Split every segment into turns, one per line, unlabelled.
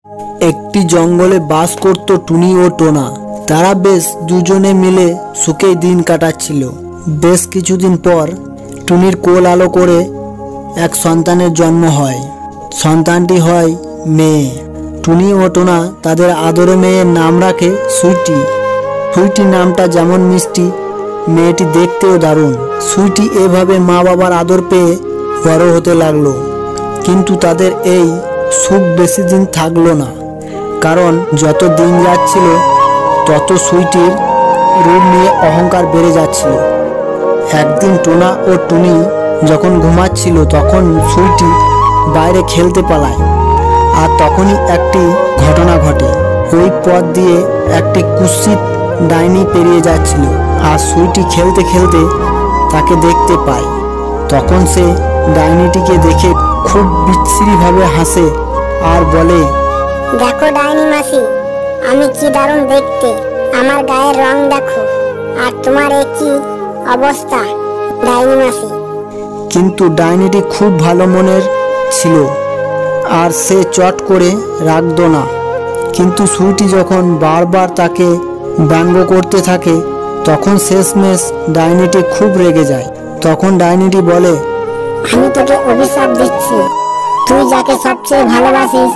একটি জঙ্গলে বাস করত টুনি ও টোনা। তারা বেশ দুজনে মিলে সুখেই দিন কাটাচ্ছিল। বেশ কিছুদিন পর টুনির কোল আলো করে এক সন্তানের জন্ম হয়। সন্তানটি হয় মেয়ে। টুনি ও টোনা তাদের আদরে মেয়ের নাম রাখে সুইটি। সুইটি নামটা যেমন মিষ্টি, মেয়েটি দেখতেও দারুণ। সুইটি এভাবে মা বাবার আদর পেয়ে বড় হতে লাগলো। কিন্তু তাদের এই সুখ বেশি দিন থাকলো না, কারণ যত দিন যাচ্ছিল তত সুইটির রূপ নিয়ে অহংকার বেড়ে যাচ্ছিল। একদিন টোনা ও টুনি যখন ঘুমাচ্ছিল তখন সুইটি বাইরে খেলতে পালায়। আর তখনই একটি ঘটনা ঘটে। ওই পথ দিয়ে একটি কুৎসিত ডাইনি পেরিয়ে যাচ্ছিল, আর সুইটি খেলতে খেলতে তাকে দেখতে পায়। তখন সে ডাইনিটিকে দেখে খুব বিশ্রীভাবে হাসে আর বলে,
দেখো ডাইনি মাসি, আমি কি দারুণ দেখতে, আমার গায়ের রং দেখো, আর তোমার এ কি অবস্থা ডাইনি মাসি।
কিন্তু ডাইনিটি খুব ভালো মনের ছিল আর সে চট করে রাখতো না। কিন্তু সুইটি যখন বারবার তাকে ব্যঙ্গ করতে থাকে তখন শেষমেশ ডাইনিটি খুব রেগে যায়। তখন ডাইনিটি বলে,
আমি তোকে অভিশাপ দিচ্ছি, তুই যাকে সবচেয়ে ভালোবাসিস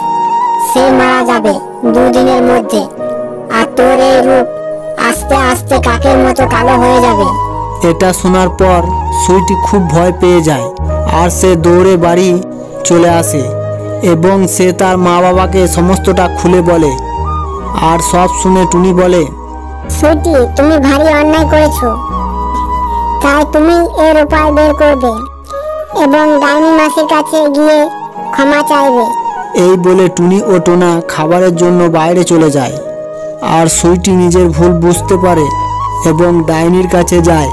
সে মারা যাবে 2 দিনের মধ্যে, আর তোর এই রূপ আস্তে আস্তে কাকের মতো কালো হয়ে যাবে।
এটা শোনার পর সুইটি খুব ভয় পেয়ে যায় আর সে দৌড়ে বাড়ি চলে আসে এবং সে তার মা বাবাকে সমস্তটা খুলে বলে। আর সব শুনে টুনি বলে,
সুইটি, তুমি ভারী অন্যায় করেছো, তাই তুমি এর উপায় বের করবে এবং ডাইনি মাসির কাছে গিয়ে ক্ষমা চাইবে।
এই বলে টুনি ও টোনা খাবারের জন্য বাইরে চলে যায়। আর সুইটি নিজের ভুল বুঝতে পারে এবং ডাইনির কাছে যায়।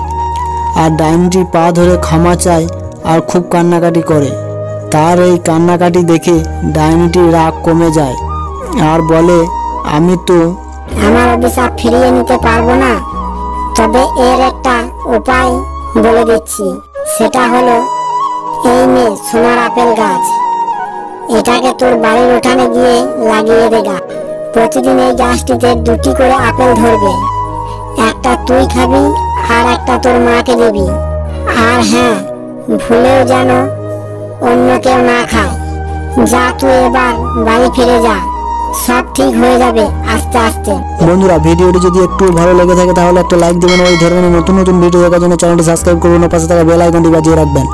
আর ডাইনিটির পা ধরে ক্ষমা চায় আর খুব কান্নাকাটি করে। তার এই কান্নাকাটি দেখে ডাইনিটির রাগ কমে যায় আর বলে, আমি তো
আমার অভিশাপ ফিরিয়ে নিতে পারবো না, তবে এর একটা উপায় বলে দিচ্ছি। সেটা হলো এই নে সোনার আপেল গাছ, এটাকে তোর বাড়ির উঠানে গিয়ে লাগিয়ে দেগা। প্রতিদিন এই গাছটিতে 2টি করে আপেল ধরবে, একটা তুই খাবি আর একটা তোর মাকে দিবি। আর হ্যাঁ, ভুলেও যেন অন্য কেউ না খায়। যা, তুই এবার বাড়ি ফিরে যা, সব ঠিক হয়ে যাবে আস্তে আস্তে।
বন্ধুরা, ভিডিওটি যদি একটু ভালো লেগে থাকে তাহলে একটা লাইক দেবেন। ওই ধরনের নতুন নতুন ভিডিও দেখার জন্য চ্যানেলটি সাবস্ক্রাইব করুন ও পাশে থাকা বেল আইকনটি বাজিয়ে রাখবেন।